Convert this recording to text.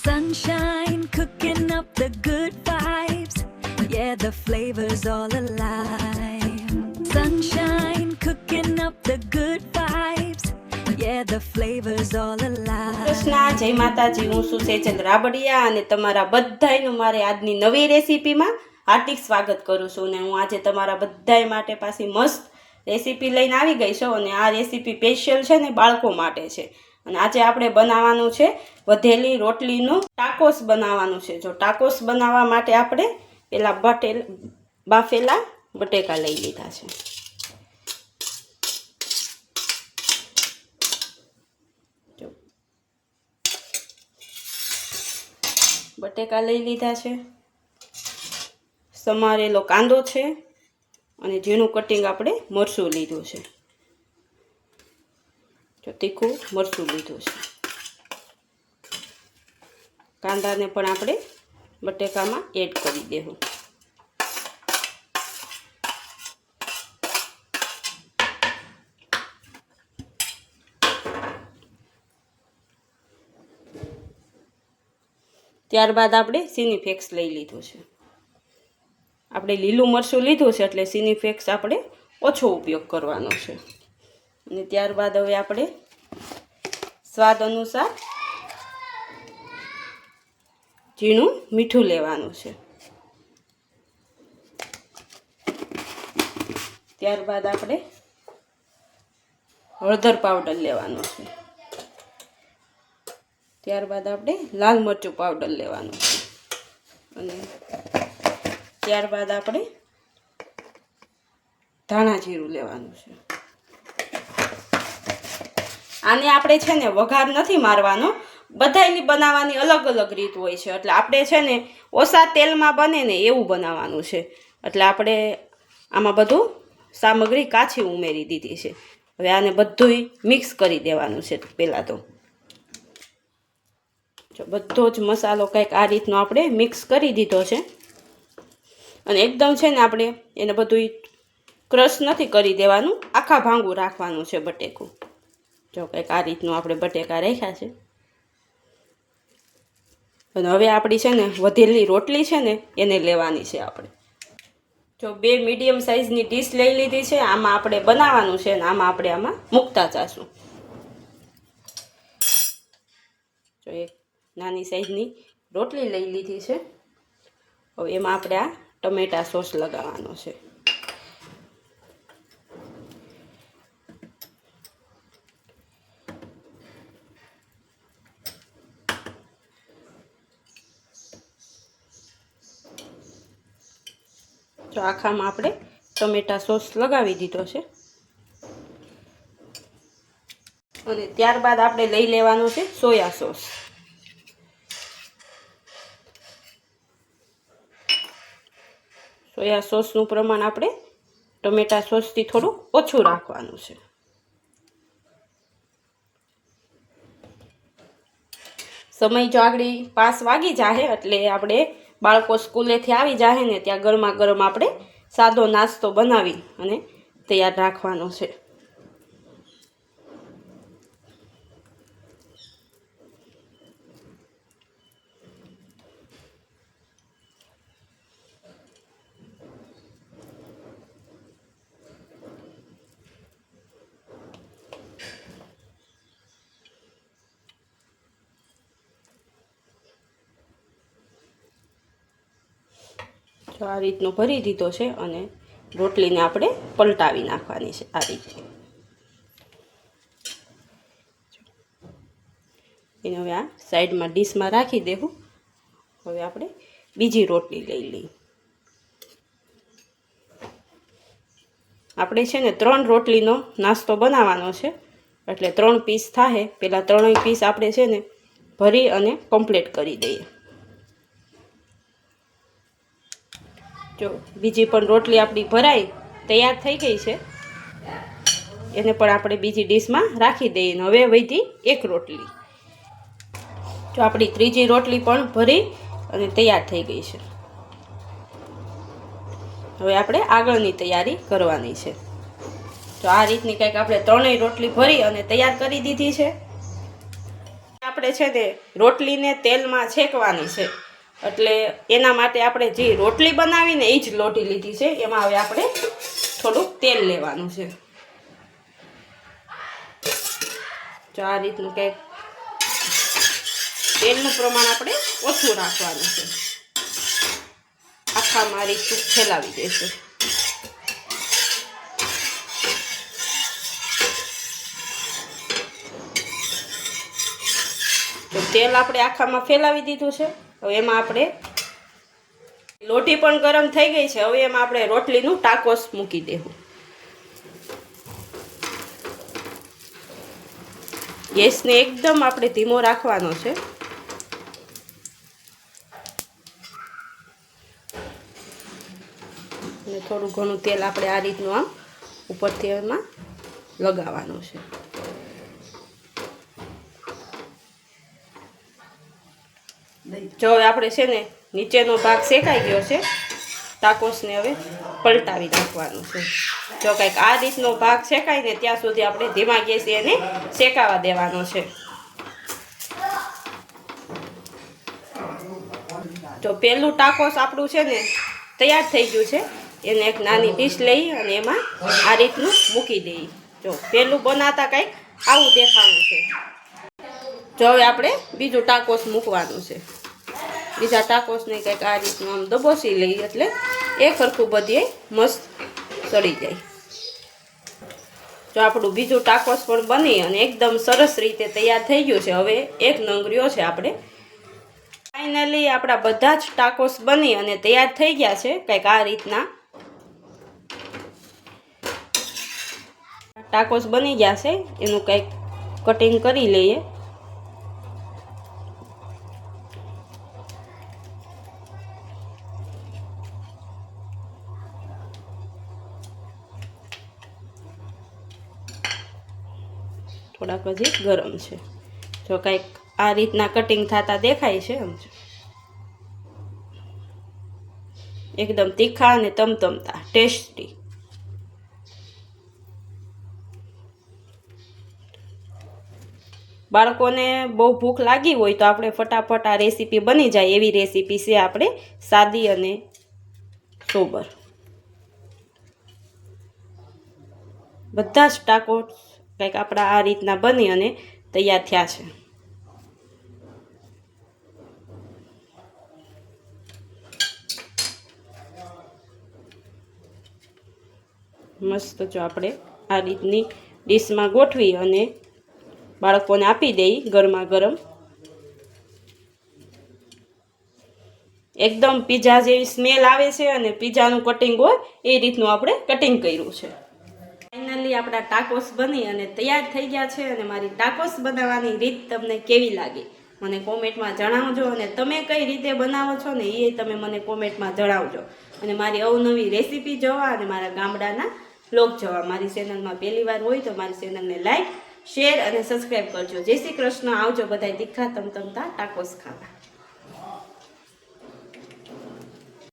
Sunshine cooking up the good vibes. Yeah, the flavor's all alive. Sunshine cooking up the good vibes. Yeah, the flavor's all alive. Krishna જય માતાજી, હું છું સેજલ રાબડિયા અને તમારા બધાયનું મારે આજની નવી રેસીપીમાં હાર્દિક સ્વાગત કરું છું. અને હું આજે તમારા બધાય માટે પાછી મસ્ત રેસીપી લઈને આવી ગઈ છું. અને આ રેસીપી સ્પેશિયલ છે ને બાળકો માટે છે. અને આજે આપણે બનાવવાનું છે વધેલી રોટલીનું ટાકોસ બનાવવાનું છે. જો ટાકોસ બનાવવા માટે આપણે પેલા બાફેલા બટેકા લઈ લીધા છે. બટેકા લઈ લીધા છે, સમારેલો કાંદો છે અને ઝીણું કટિંગ આપણે મરચું લીધું છે. જો તીખું મરચું લીધું છે. કાંદાને પણ આપણે બટેકામાં એડ કરી દેવું. ત્યારબાદ આપણે સિનીફેક્સ લઈ લીધું છે. આપણે લીલું મરચું લીધું છે એટલે સિનીફેક્સ આપણે ઓછો ઉપયોગ કરવાનો છે. અને ત્યારબાદ હવે આપણે સ્વાદ અનુસાર ઝીણું મીઠું લેવાનું છે. ત્યારબાદ આપણે હળદર પાવડર લેવાનો છે. ત્યારબાદ આપણે લાલ મરચું પાવડર લેવાનું છે. અને ત્યારબાદ આપણે ધાણા જીરું લેવાનું છે. આને આપણે છે ને વઘાર નથી મારવાનો, બધાયની બનાવવાની અલગ અલગ રીત હોય છે. એટલે આપણે છે ને ઓછા તેલમાં બને ને એવું બનાવવાનું છે. એટલે આપણે આમાં બધું સામગ્રી કાચી ઉમેરી દીધી છે. હવે આને બધુંય મિક્સ કરી દેવાનું છે. પહેલાં તો જો બધો જ મસાલો કંઈક આ રીતનો આપણે મિક્સ કરી દીધો છે. અને એકદમ છે ને આપણે એને બધું ક્રશ નથી કરી દેવાનું, આખા ભાંગું રાખવાનું છે બટેકું. જો કંઈક આ રીતનું આપણે બટેકા રાખ્યા છે. અને હવે આપણી છે ને વધેલી રોટલી છે ને એને લેવાની છે આપણે. જો 2 મીડિયમ સાઇઝની ડીશ લઈ લીધી છે. આમાં આપણે બનાવવાનું છે અને આમાં મૂકતા જાશું. જો એક નાની સાઈઝની રોટલી લઈ લીધી છે. હવે એમાં આપણે આ ટમેટા સોસ લગાવવાનો છે. જો આખામાં આપણે ટમેટા સોસ લગાવી દીધો છે. અને ત્યારબાદ આપણે લઈ લેવાનું છે સોયા સોસ. સોયા સોસનું પ્રમાણ આપણે ટમેટા સોસથી થોડું ઓછું રાખવાનું છે. સમય જો આગળ 5 વાગી જાહે એટલે આપણે બાળકો સ્કૂલેથી આવી જાહે ને ત્યાં ગરમા ગરમ આપણે સાદો નાસ્તો બનાવી અને તૈયાર રાખવાનો છે. તો આ રીતનો ભરી દીધો છે અને રોટલીને આપણે પલટાવી નાખવાની છે આ રીતે. એને હવે આ સાઈડમાં ડીશમાં રાખી દેવું. હવે આપણે બીજી રોટલી લઈ લઈએ. આપણે છે ને 3 રોટલીનો નાસ્તો બનાવવાનો છે એટલે 3 પીસ થાય. પહેલાં 3 પીસ આપણે છે ને ભરી અને કમ્પ્લીટ કરી દઈએ. જો બીજી પણ રોટલી આપણી ભરાઈ તૈયાર થઈ ગઈ છે. એને પણ આપણે બીજી ડીશમાં રાખી દઈએ. હવે વધી એક રોટલી. જો આપણી ત્રીજી રોટલી પણ ભરી અને તૈયાર થઈ ગઈ છે. હવે આપણે આગળની તૈયારી કરવાની છે. તો આ રીતની કંઈક આપણે 3 રોટલી ભરી અને તૈયાર કરી દીધી છે. આપણે છે ને રોટલીને તેલમાં શેકવાની છે, એટલે એના માટે આપણે જે રોટલી બનાવીને એ જ લોટી લીધી છે. એમાં હવે આપણે થોડુંક તેલ લેવાનું છે. જો આ રીતનું કંઈક તેલનું પ્રમાણ આપણે ઓછું રાખવાનું છે. આખામાં રીતનું ફેલાવી દઈશું. તો તેલ આપણે આખામાં ફેલાવી દીધું છે. હવે એમાં આપણે લોટી પણ ગરમ થઈ ગઈ છે. હવે એમાં આપણે રોટલીનું ટાકોસ મૂકી દેવું. ગેસને એકદમ આપણે ધીમો રાખવાનો છે. અને થોડું ઘણું તેલ આપણે આ રીતનું આમ ઉપરથી એમાં લગાવવાનું છે. જો હવે આપણે છે ને નીચેનો ભાગ શેકાઈ ગયો છે. ટાકોસને હવે પલટાવી નાખવાનું છે. જો કંઈક આ રીતનો ભાગ શેકાય ને ત્યાં સુધી આપણે ધીમા ગેસે એને શેકાવા દેવાનો છે. જો પહેલું ટાકોસ આપણું છે ને તૈયાર થઈ ગયું છે. એને એક નાની ડીશ લઈ અને એમાં આ રીતનું મૂકી દઈએ. જો પહેલું બનાવતા કંઈક આવું દેખાવાનું છે. જો હવે આપણે બીજું ટાકોસ મૂકવાનું છે. બીજા ટાકોસને કંઈક આ રીતનું આમ દબોસી લઈએ એટલે એક સરખું બધે મસ્ત સડી જાય. જો આપણું બીજું ટાકોસ પણ બની અને એકદમ સરસ રીતે તૈયાર થઈ ગયું છે. હવે એક નંગ રહ્યો છે આપણે. ફાઇનલી આપણા બધા જ ટાકોસ બની અને તૈયાર થઈ ગયા છે. કંઈક આ રીતના ટાકોસ બની ગયા છે. એનું કંઈક કટિંગ કરી લઈએ. થોડાક હજી ગરમ છે. જો કંઈક આ રીતના કટિંગ થતા દેખાય છે. એકદમ તીખા અને તમતમતા ટેસ્ટી. બાળકોને બહુ ભૂખ લાગી હોય તો આપણે ફટાફટ આ રેસીપી બની જાય એવી રેસીપી છે. આપણે સાદી અને સોબર. બધા જ ટાકોસ કંઈક આપણા આ રીતના બની અને તૈયાર થયા છે. મસ્ત જો આપણે આ રીતની ડીશમાં ગોઠવી અને બાળકોને આપી દઈ ગરમા ગરમ. એકદમ પીઝા જેવી સ્મેલ આવે છે અને પીઝાનું કટિંગ હોય એ રીતનું આપણે કટિંગ કર્યું છે. ફાઇનલી આપણા ટાકોસ બની અને તૈયાર થઈ ગયા છે. અને મારી ટાકોસ બનાવવાની રીત તમને કેવી લાગી મને કોમેન્ટમાં જણાવજો. અને તમે કઈ રીતે બનાવો છો ને એ તમે મને કોમેન્ટમાં જણાવજો. અને મારી અવનવી રેસીપી જોવા અને મારા ગામડાના વ્લોગ જોવા મારી ચેનલમાં પહેલી વાર હોય તો મારી ચેનલને લાઈક, શેર અને સબસ્ક્રાઈબ કરજો. જય શ્રી કૃષ્ણ. આવજો બધાય તીખા તમતમતા ટાકોસ ખાવા.